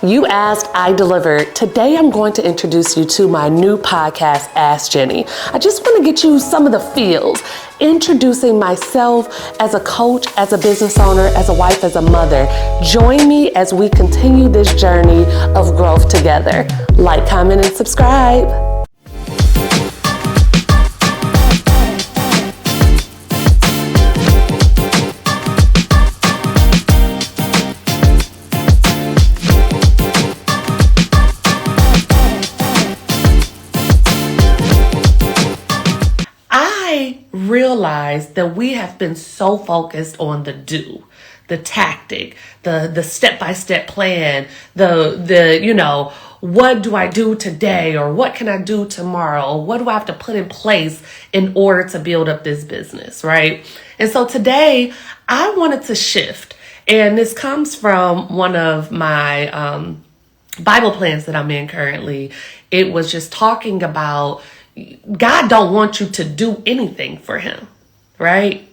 You asked, I delivered. Today I'm going to introduce you to my new podcast, Ask Jenni. I just want to get you some of the feels, introducing myself as a coach, as a business owner, as a wife, as a mother. Join me as we continue this journey of growth together. Like, comment, and subscribe. Realize that we have been so focused on the do, the tactic, the step-by-step plan, the what do I do today, or what can I do tomorrow, or what do I have to put in place in order to build up this business, right? And so today I wanted to shift, and this comes from one of my Bible plans that I'm in currently. It was just talking about God don't want you to do anything for him, right?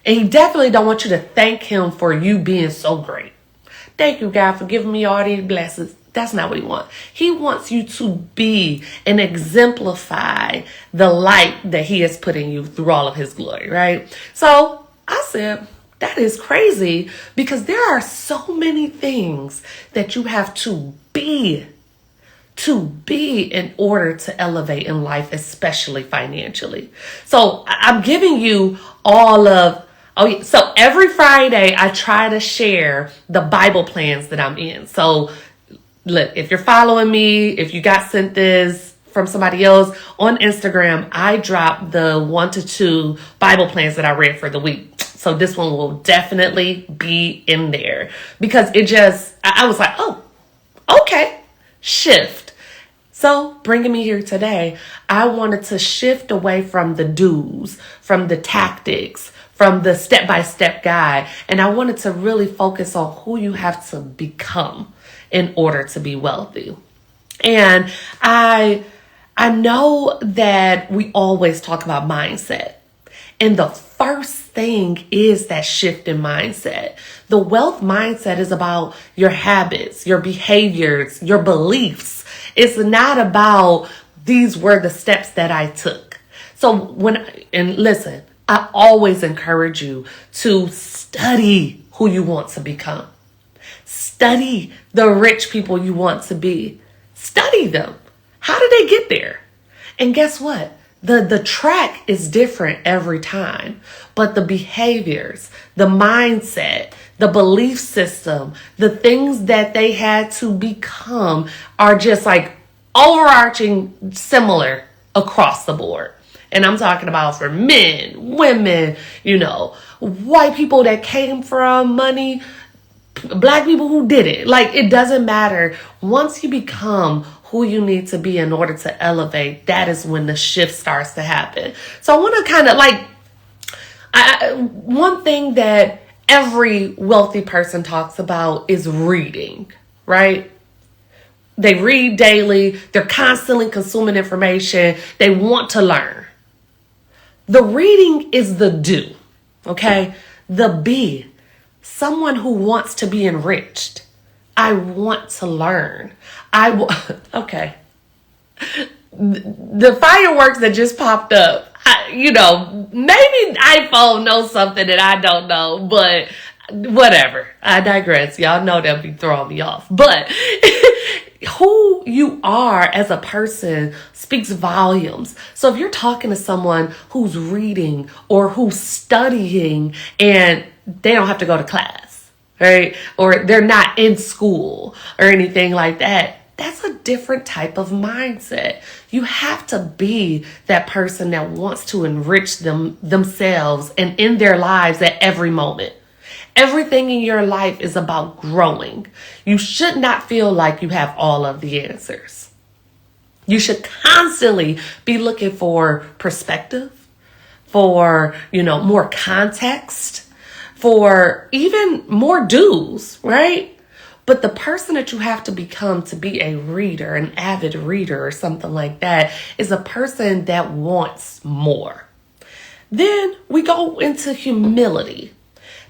And he definitely don't want you to thank him for you being so great. Thank you, God, for giving me all these blessings. That's not what he wants. He wants you to be and exemplify the light that he has put in you through all of his glory, right? So I said, that is crazy, because there are so many things that you have to be in order to elevate in life, especially financially. So I'm giving you so every Friday I try to share the Bible plans that I'm in. So look, if you're following me, if you got sent this from somebody else on Instagram, I drop the 1 to 2 Bible plans that I read for the week. So this one will definitely be in there, because I was like, oh, okay, shift. So bringing me here today, I wanted to shift away from the do's, from the tactics, from the step-by-step guide. And I wanted to really focus on who you have to become in order to be wealthy. And I know that we always talk about mindset. And the first thing is that shift in mindset. The wealth mindset is about your habits, your behaviors, your beliefs. It's not about these were the steps that I took. So listen, I always encourage you to study who you want to become. Study the rich people you want to be. Study them. How did they get there? And guess what? The track is different every time, but the behaviors, the mindset, the belief system, the things that they had to become are just like overarching similar across the board. And I'm talking about for men, women, white people that came from money, black people who did it. Like, it doesn't matter. Once you become who you need to be in order to elevate, that is when the shift starts to happen. So I want to kind of one thing that every wealthy person talks about is reading, right? They read daily. They're constantly consuming information. They want to learn. The reading is the do, okay? The be, someone who wants to be enriched. I want to learn. Okay. The fireworks that just popped up, maybe iPhone knows something that I don't know, but whatever. I digress. Y'all know they'll be throwing me off. But who you are as a person speaks volumes. So if you're talking to someone who's reading or who's studying and they don't have to go to class, right? Or they're not in school or anything like that, that's a different type of mindset. You have to be that person that wants to enrich themselves and in their lives at every moment. Everything in your life is about growing. You should not feel like you have all of the answers. You should constantly be looking for perspective, for, more context, for even more do's, right? But the person that you have to become to be a reader, an avid reader or something like that, is a person that wants more. Then we go into humility.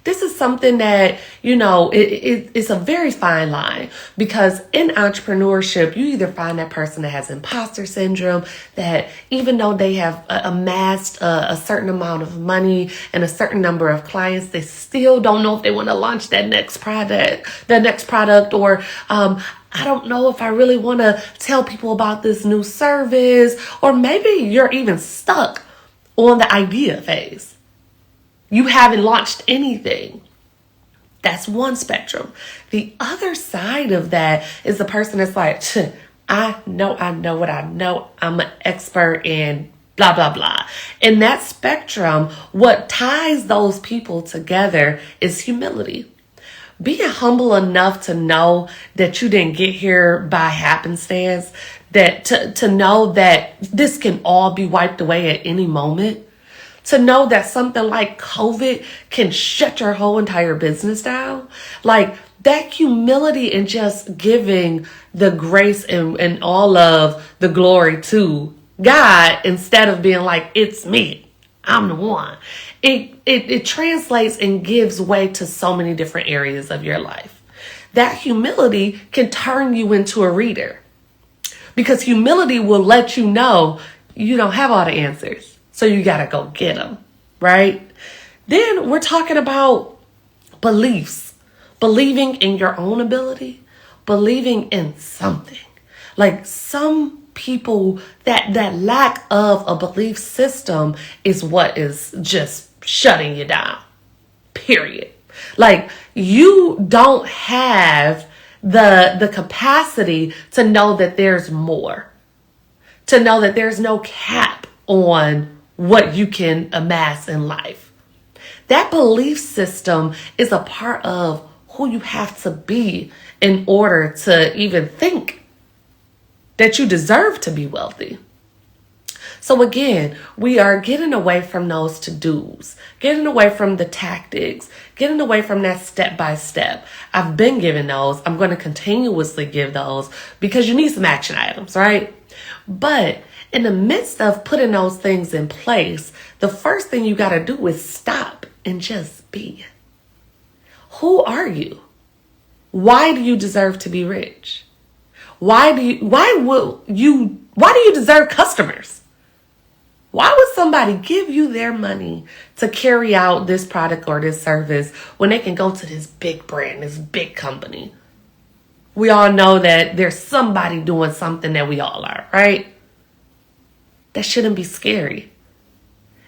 This is something that, it's a very fine line, because in entrepreneurship, you either find that person that has imposter syndrome, that even though they have amassed a certain amount of money and a certain number of clients, they still don't know if they want to launch that next product, or I don't know if I really want to tell people about this new service, or maybe you're even stuck on the idea phase. You haven't launched anything. That's one spectrum. The other side of that is the person that's like, I know what I know. I'm an expert in blah, blah, blah. In that spectrum, what ties those people together is humility. Being humble enough to know that you didn't get here by happenstance, that to know that this can all be wiped away at any moment. To know that something like COVID can shut your whole entire business down. Like that humility and just giving the grace and all of the glory to God, instead of being like, it's me, I'm the one. It translates and gives way to so many different areas of your life. That humility can turn you into a reader, because humility will let you know you don't have all the answers. So you got to go get them, right? Then we're talking about beliefs, believing in your own ability, believing in something. Like some people, that lack of a belief system is what is just shutting you down, period. Like you don't have the capacity to know that there's more, to know that there's no cap on what you can amass in life. That belief system is a part of who you have to be in order to even think that you deserve to be wealthy. So again, we are getting away from those to-dos, getting away from the tactics, getting away from that step-by-step. I've been giving those. I'm going to continuously give those, because you need some action items, right? But in the midst of putting those things in place, the first thing you got to do is stop and just be. Who are you? Why do you deserve to be rich? Why do you deserve customers? Why would somebody give you their money to carry out this product or this service when they can go to this big brand, this big company? We all know that there's somebody doing something that we all are, right? That shouldn't be scary.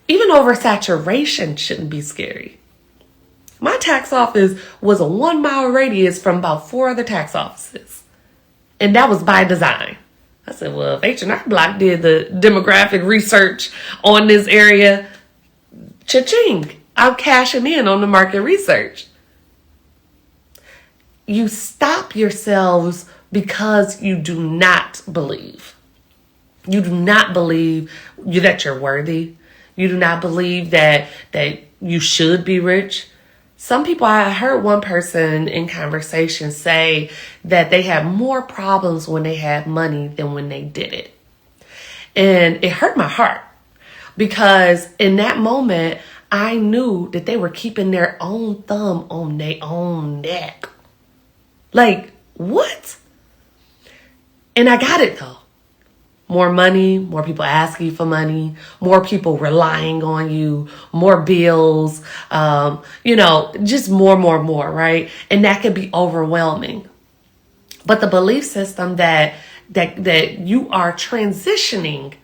Even oversaturation shouldn't be scary. My tax office was a 1-mile radius from about 4 other tax offices. And that was by design. I said, well, if H&R Block did the demographic research on this area, cha-ching, I'm cashing in on the market research. You stop yourselves because you do not believe. You do not believe that you're worthy. You do not believe that you should be rich. Some people, I heard one person in conversation say that they had more problems when they had money than when they did it. And it hurt my heart, because in that moment, I knew that they were keeping their own thumb on their own neck. Like, what? And I got it though. More money, more people asking for money, more people relying on you, more bills, just more, right? And that could be overwhelming. But the belief system that you are transitioning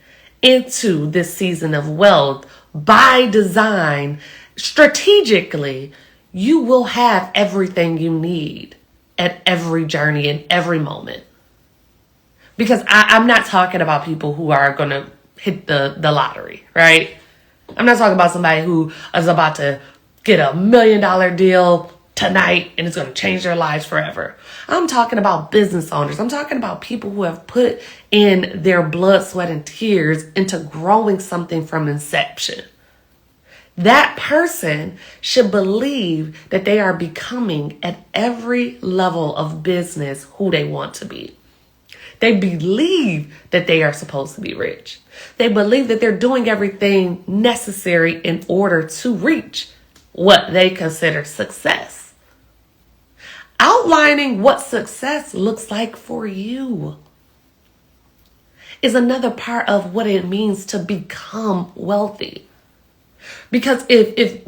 into this season of wealth by design, strategically, you will have everything you need at every journey and every moment. Because I'm not talking about people who are going to hit the lottery, right? I'm not talking about somebody who is about to get $1 million deal tonight and it's going to change their lives forever. I'm talking about business owners. I'm talking about people who have put in their blood, sweat, and tears into growing something from inception. That person should believe that they are becoming at every level of business who they want to be. They believe that they are supposed to be rich. They believe that they're doing everything necessary in order to reach what they consider success. Outlining what success looks like for you is another part of what it means to become wealthy. Because if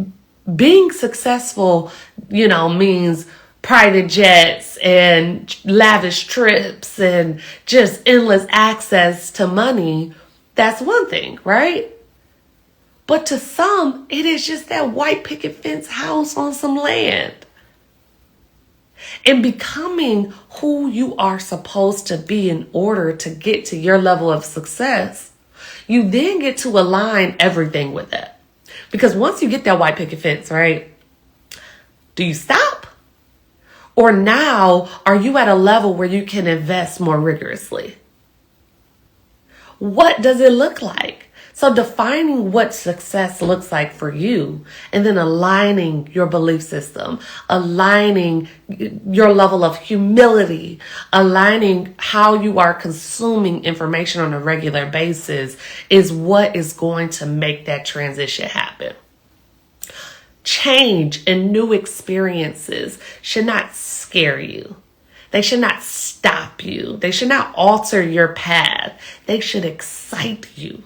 being successful, means private jets and lavish trips and just endless access to money, that's one thing, right? But to some, it is just that white picket fence house on some land. And becoming who you are supposed to be in order to get to your level of success, you then get to align everything with it. Because once you get that white picket fence, right, do you stop? Or now, are you at a level where you can invest more rigorously? What does it look like? So defining what success looks like for you, and then aligning your belief system, aligning your level of humility, aligning how you are consuming information on a regular basis is what is going to make that transition happen. Change and new experiences should not scare you. They should not stop you. They should not alter your path. They should excite you.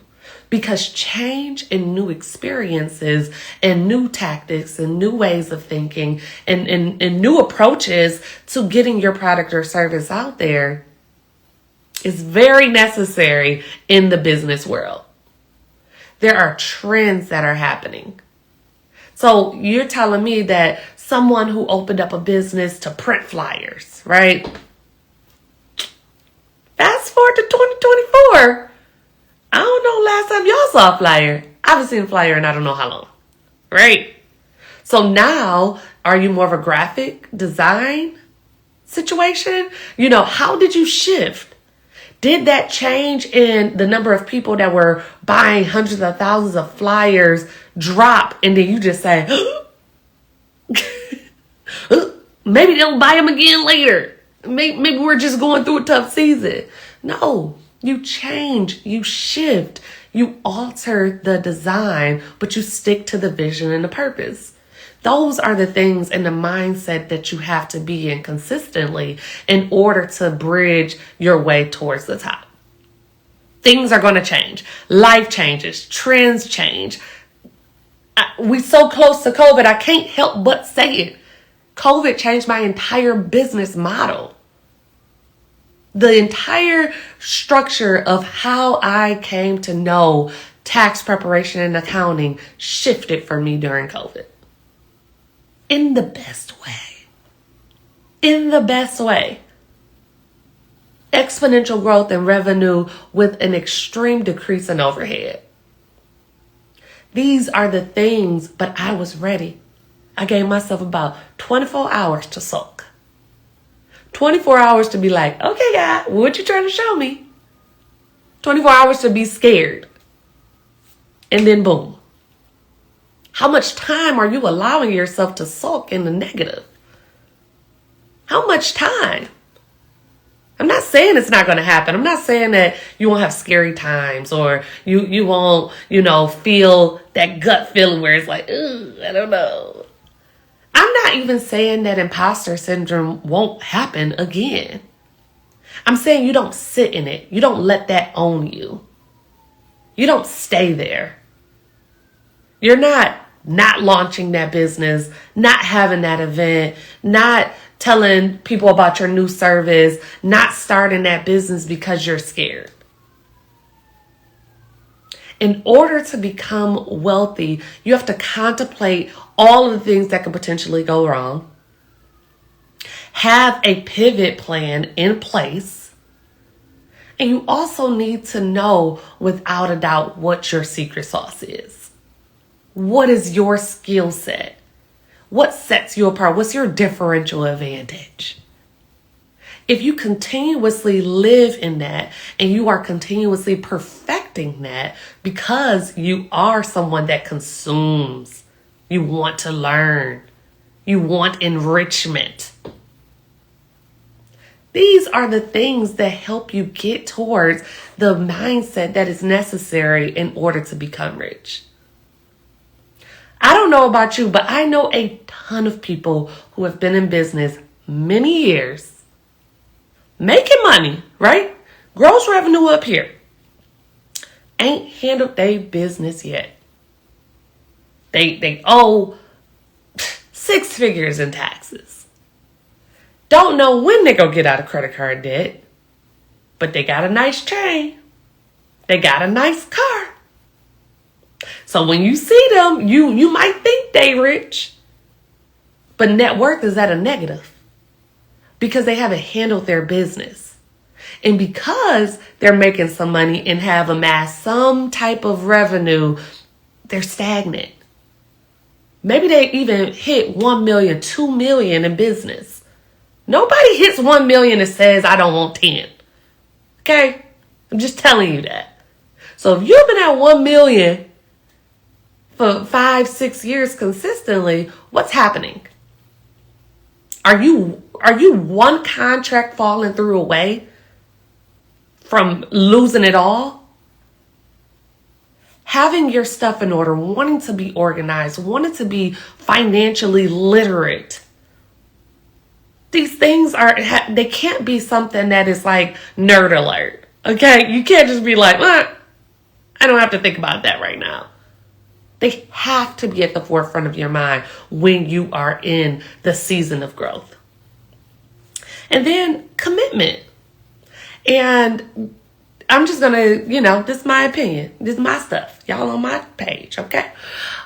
Because change and new experiences and new tactics and new ways of thinking and new approaches to getting your product or service out there is very necessary in the business world. There are trends that are happening. So you're telling me that someone who opened up a business to print flyers, right? Fast forward to 2024. I don't know last time y'all saw a flyer. I haven't seen a flyer in I don't know how long, right? So now, are you more of a graphic design situation? How did you shift? Did that change in the number of people that were buying hundreds of thousands of flyers drop, and then you just say, maybe they'll buy them again later. Maybe we're just going through a tough season. No. You change, you shift, you alter the design, but you stick to the vision and the purpose. Those are the things and the mindset that you have to be in consistently in order to bridge your way towards the top. Things are going to change. Life changes. Trends change. We so close to COVID, I can't help but say it. COVID changed my entire business model. The entire structure of how I came to know tax preparation and accounting shifted for me during COVID. In the best way. In the best way. Exponential growth in revenue with an extreme decrease in overhead. These are the things, but I was ready. I gave myself about 24 hours to soak. 24 hours to be like, okay, God, what you trying to show me? 24 hours to be scared. And then boom. How much time are you allowing yourself to sulk in the negative? How much time? I'm not saying it's not going to happen. I'm not saying that you won't have scary times or you won't, feel that gut feeling where it's like, I don't know. I'm not even saying that imposter syndrome won't happen again. I'm saying you don't sit in it. You don't let that own you. You don't stay there. You're not launching that business, not having that event, not telling people about your new service, not starting that business because you're scared. In order to become wealthy, you have to contemplate all of the things that could potentially go wrong. Have a pivot plan in place. And you also need to know without a doubt what your secret sauce is. What is your skill set? What sets you apart? What's your differential advantage? If you continuously live in that and you are continuously perfecting that because you are someone that consumes, you want to learn, you want enrichment. These are the things that help you get towards the mindset that is necessary in order to become rich. I don't know about you, but I know a ton of people who have been in business many years, making money, right? Gross revenue up here. Ain't handled their business yet. They owe 6 figures in taxes. Don't know when they go get out of credit card debt, but they got a nice chain. They got a nice car. So when you see them, you might think they rich, but net worth is at a negative because they haven't handled their business. And because they're making some money and have amassed some type of revenue, they're stagnant. Maybe they even hit 1 million, 2 million in business. Nobody hits 1 million and says, I don't want 10. Okay? I'm just telling you that. So if you've been at 1 million for 5-6 years consistently, what's happening? Are you one contract falling through away from losing it all? Having your stuff in order, wanting to be organized, wanting to be financially literate. These things they can't be something that is like nerd alert. Okay? You can't just be like, I don't have to think about that right now. They have to be at the forefront of your mind when you are in the season of growth. And then commitment. And I'm just going to, this is my opinion. This is my stuff. Y'all on my page, okay?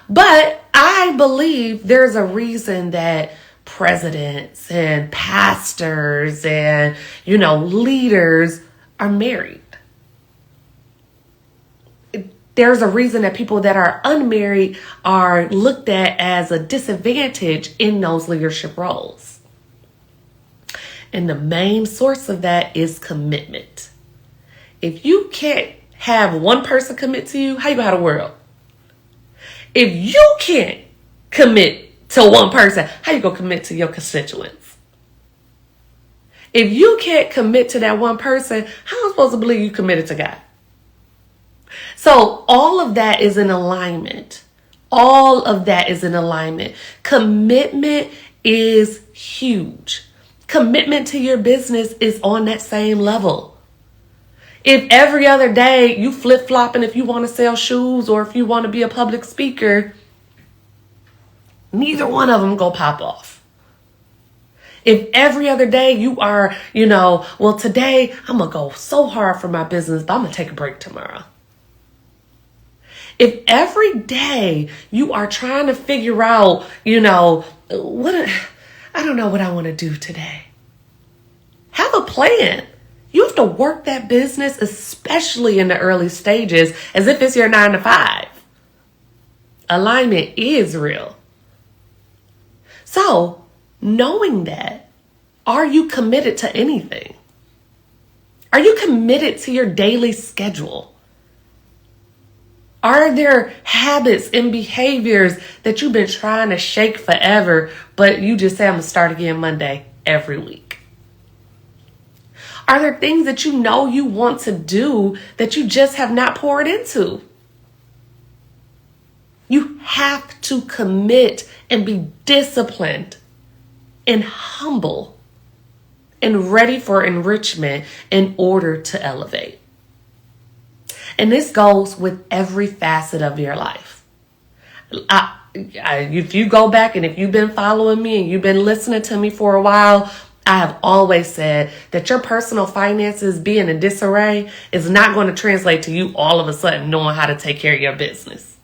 But I believe there's a reason that presidents and pastors and, leaders are married. There's a reason that people that are unmarried are looked at as a disadvantage in those leadership roles. And the main source of that is commitment. If you can't have one person commit to you, how you gonna have the world? If you can't commit to one person, how you gonna commit to your constituents? If you can't commit to that one person, how am I supposed to believe you committed to God? So all of that is in alignment. All of that is in alignment. Commitment is huge. Commitment to your business is on that same level. If every other day you flip-flopping if you want to sell shoes or if you want to be a public speaker, neither one of them go pop off. If every other day you are, today I'm going to go so hard for my business, but I'm going to take a break tomorrow. If every day you are trying to figure out, I don't know what I want to do today. Have a plan. You have to work that business, especially in the early stages, as if it's your 9 to 5. Alignment is real. So, knowing that, are you committed to anything? Are you committed to your daily schedule? Are there habits and behaviors that you've been trying to shake forever, but you just say, I'm going to start again Monday every week? Are there things that you know you want to do that you just have not poured into? You have to commit and be disciplined and humble and ready for enrichment in order to elevate. And this goes with every facet of your life. If you go back and if you've been following me and you've been listening to me for a while, I have always said that your personal finances being in disarray is not going to translate to you all of a sudden knowing how to take care of your business.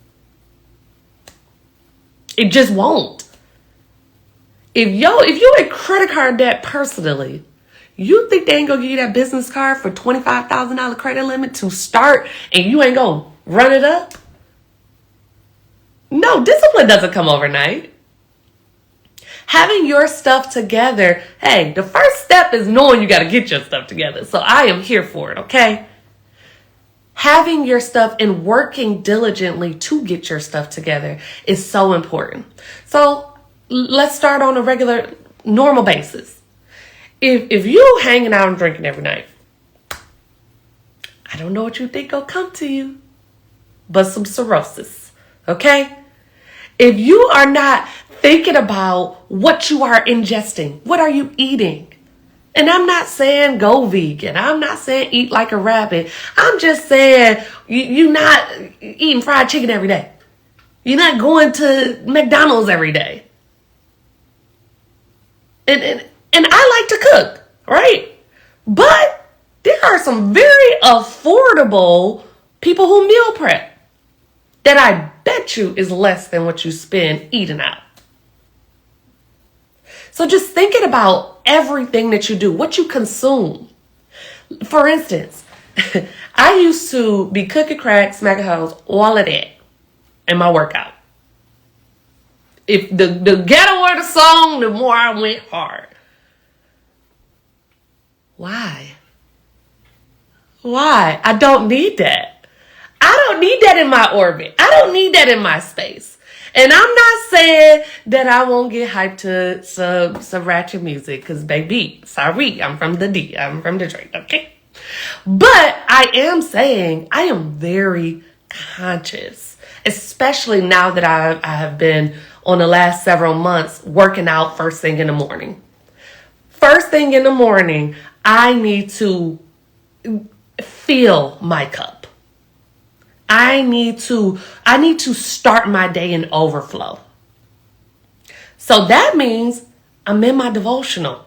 It just won't. If you in credit card debt personally, you think they ain't gonna give you that business card for $25,000 credit limit to start and you ain't gonna run it up? No, discipline doesn't come overnight. Having your stuff together, hey, the first step is knowing you got to get your stuff together. So I am here for it, okay? Having your stuff and working diligently to get your stuff together is so important. So let's start on a regular, normal basis. If you hanging out and drinking every night, I don't know what you think will come to you, but some cirrhosis, okay? If you are not thinking about what you are ingesting, what are you eating? And I'm not saying go vegan. I'm not saying eat like a rabbit. I'm just saying you're not eating fried chicken every day. You're not going to McDonald's every day. And I like to cook, right? But there are some very affordable people who meal prep that I bet you is less than what you spend eating out. So just thinking about everything that you do, what you consume. For instance, I used to be cooking crack, smacking hoes, all of that in my workout. If the ghettoer the song, the more I went hard. Why? I don't need that. I don't need that in my orbit. I don't need that in my space. And I'm not saying that I won't get hyped to some ratchet music, because baby, sorry, I'm from the D. I'm from Detroit, okay? But I am saying I am very conscious, especially now that I have been on the last several months working out first thing in the morning. First thing in the morning, I need to fill my cup. I need to start my day in overflow. So that means I'm in my devotional.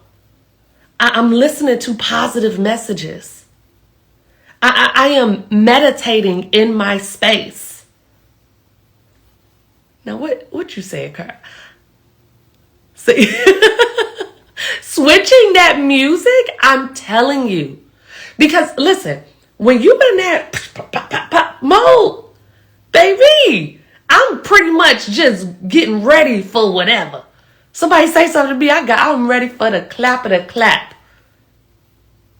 I'm listening to positive messages. I am meditating in my space. Now, what you saying, Carl? See, switching that music, I'm telling you. Because listen, when you've been in that mode, baby, I'm pretty much just getting ready for whatever. Somebody say something to me, I'm ready for the clap of the clap.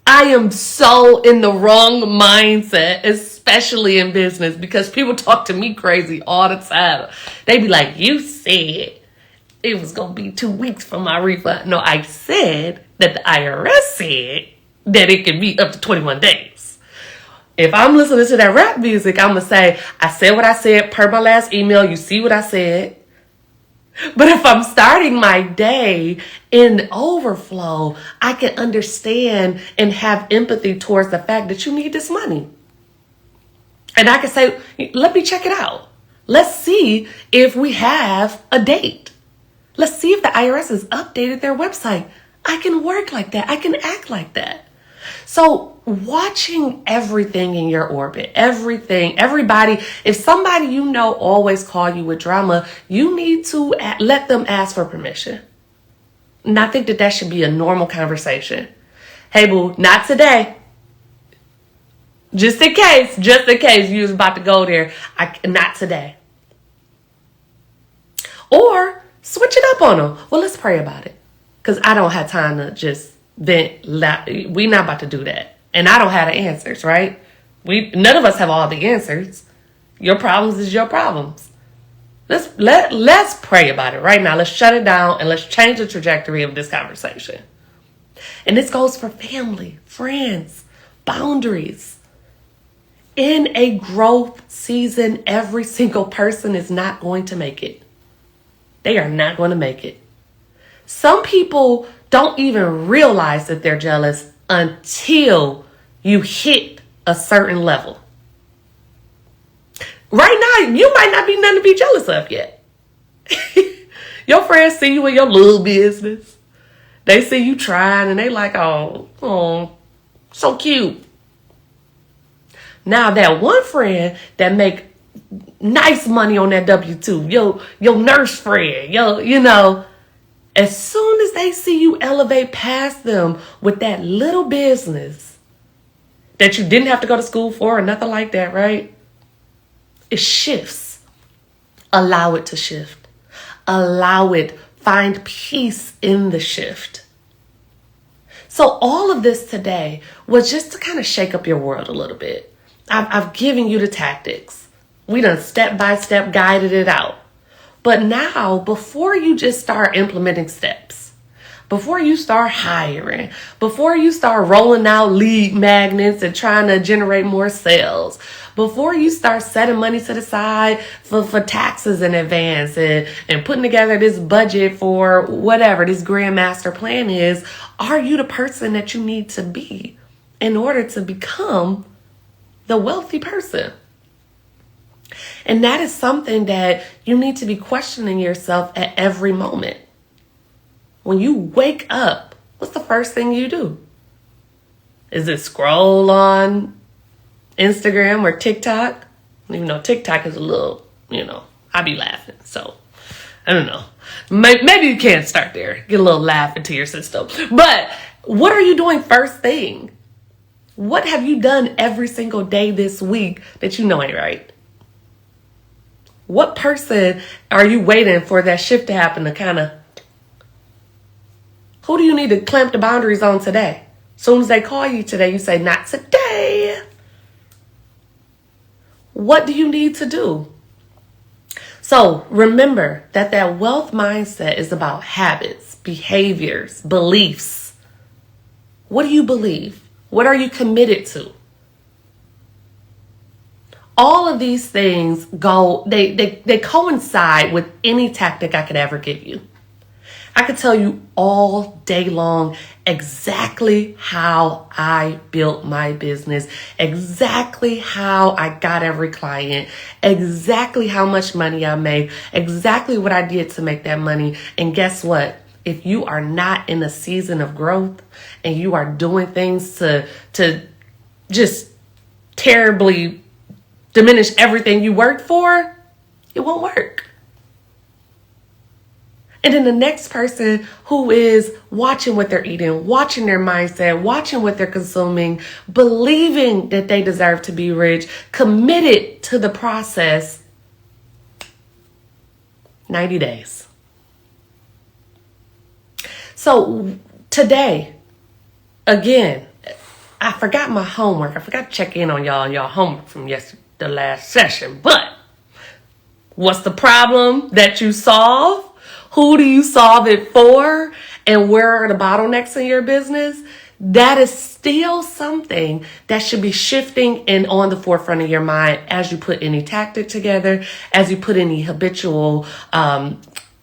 I am so in the wrong mindset, especially in business, because people talk to me crazy all the time. They be like, you said it was going to be 2 weeks for my refund. No, I said that the IRS said that it could be up to 21 days. If I'm listening to that rap music, I'm going to say, I said what I said per my last email. You see what I said. But if I'm starting my day in overflow, I can understand and have empathy towards the fact that you need this money. And I can say, let me check it out. Let's see if we have a date. Let's see if the IRS has updated their website. I can work like that. I can act like that. So watching everything in your orbit, everybody, if somebody you know always call you with drama, you need to let them ask for permission. And I think that should be a normal conversation. Hey boo, not today. Just in case you was about to go there. Not today. Or switch it up on them. Well, let's pray about it. Because I don't have time to just vent. We're not about to do that. And I don't have the answers, right? None of us have all the answers. Your problems is your problems. Let's pray about it right now. Let's shut it down and let's change the trajectory of this conversation. And this goes for family, friends, boundaries. In a growth season, every single person is not going to make it. They are not going to make it. Some people don't even realize that they're jealous until you hit a certain level. Right now, you might not be nothing to be jealous of yet. Your friends see you in your little business. They see you trying and they like, oh, so cute. Now that one friend that make nice money on that W-2, your nurse friend, as soon as they see you elevate past them with that little business that you didn't have to go to school for or nothing like that, right? It shifts. Allow it to shift. Allow it. Find peace in the shift. So all of this today was just to kind of shake up your world a little bit. I've given you the tactics. We done step by step guided it out. But now, before you just start implementing steps, Before you start hiring, before you start rolling out lead magnets and trying to generate more sales, before you start setting money to the side for taxes in advance and putting together this budget for whatever this grand master plan is, are you the person that you need to be in order to become the wealthy person? And that is something that you need to be questioning yourself at every moment. When you wake up, what's the first thing you do? Is it scroll on Instagram or TikTok? Even though TikTok is a little, I be laughing. So, I don't know. Maybe you can start there. Get a little laugh into your system. But what are you doing first thing? What have you done every single day this week that you know ain't right? What person are you waiting for that shift to happen to kind of... Who do you need to clamp the boundaries on today? As soon as they call you today, you say, not today. What do you need to do? So remember that wealth mindset is about habits, behaviors, beliefs. What do you believe? What are you committed to? All of these things they coincide with any tactic I could ever give you. I could tell you all day long exactly how I built my business, exactly how I got every client, exactly how much money I made, exactly what I did to make that money. And guess what? If you are not in a season of growth and you are doing things to just terribly diminish everything you worked for, it won't work. And then the next person who is watching what they're eating, watching their mindset, watching what they're consuming, believing that they deserve to be rich, committed to the process, 90 days. So today, again, I forgot my homework. I forgot to check in on y'all homework from the last session. But what's the problem that you solve? Who do you solve it for? And where are the bottlenecks in your business? That is still something that should be shifting and on the forefront of your mind as you put any tactic together, as you put any habitual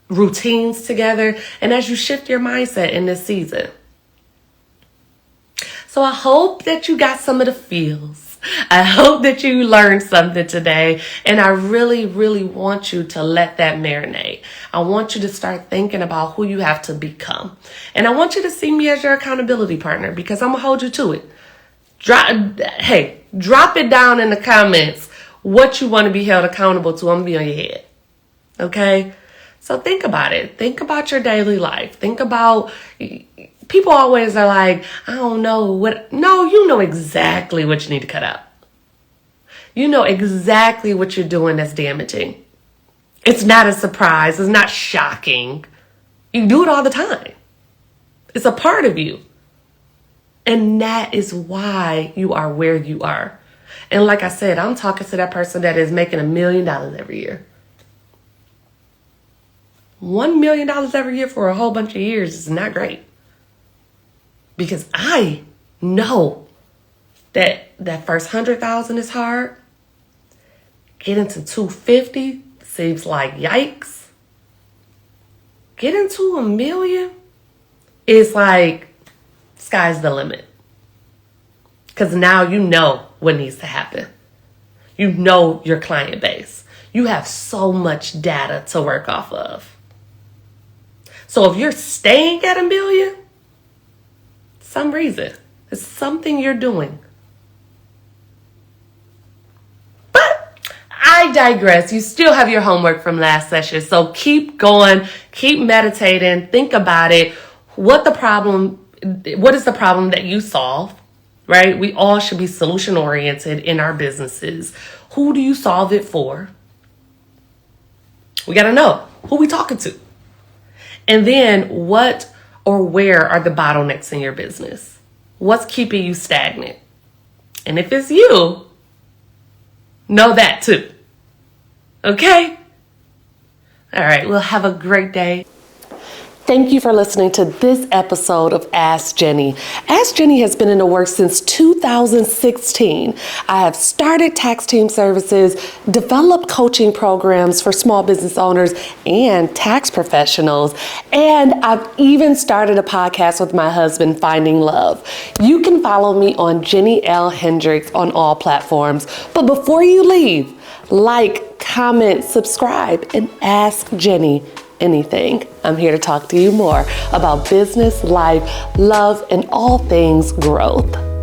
routines together, and as you shift your mindset in this season. So I hope that you got some of the feels. I hope that you learned something today, and I really, really want you to let that marinate. I want you to start thinking about who you have to become. And I want you to see me as your accountability partner, because I'm going to hold you to it. Drop it down in the comments what you want to be held accountable to. I'm going to be on your head. Okay? So think about it. Think about your daily life. Think about... People always are like, I don't know what. No, you know exactly what you need to cut out. You know exactly what you're doing that's damaging. It's not a surprise. It's not shocking. You do it all the time. It's a part of you. And that is why you are where you are. And like I said, I'm talking to that person that is making $1 million every year. $1 million every year for a whole bunch of years is not great. Because I know that first 100,000 is hard. Getting to 250 seems like yikes. Getting to $1 million is like sky's the limit. Because now you know what needs to happen. You know your client base. You have so much data to work off of. So if you're staying at $1 million, some reason. It's something you're doing. But I digress. You still have your homework from last session. So keep going. Keep meditating. Think about it. What is the problem that you solve? Right? We all should be solution oriented in our businesses. Who do you solve it for? We got to know who we talking to. And then what or where are the bottlenecks in your business? What's keeping you stagnant? And if it's you, know that too. Okay? All right, well, have a great day. Thank you for listening to this episode of Ask Jenni. Ask Jenni has been in the works since 2016. I have started tax team services, developed coaching programs for small business owners and tax professionals, and I've even started a podcast with my husband, Finding Love. You can follow me on Jenni L. Hendricks on all platforms. But before you leave, like, comment, subscribe, and ask Jenni anything. I'm here to talk to you more about business, life, love, and all things growth.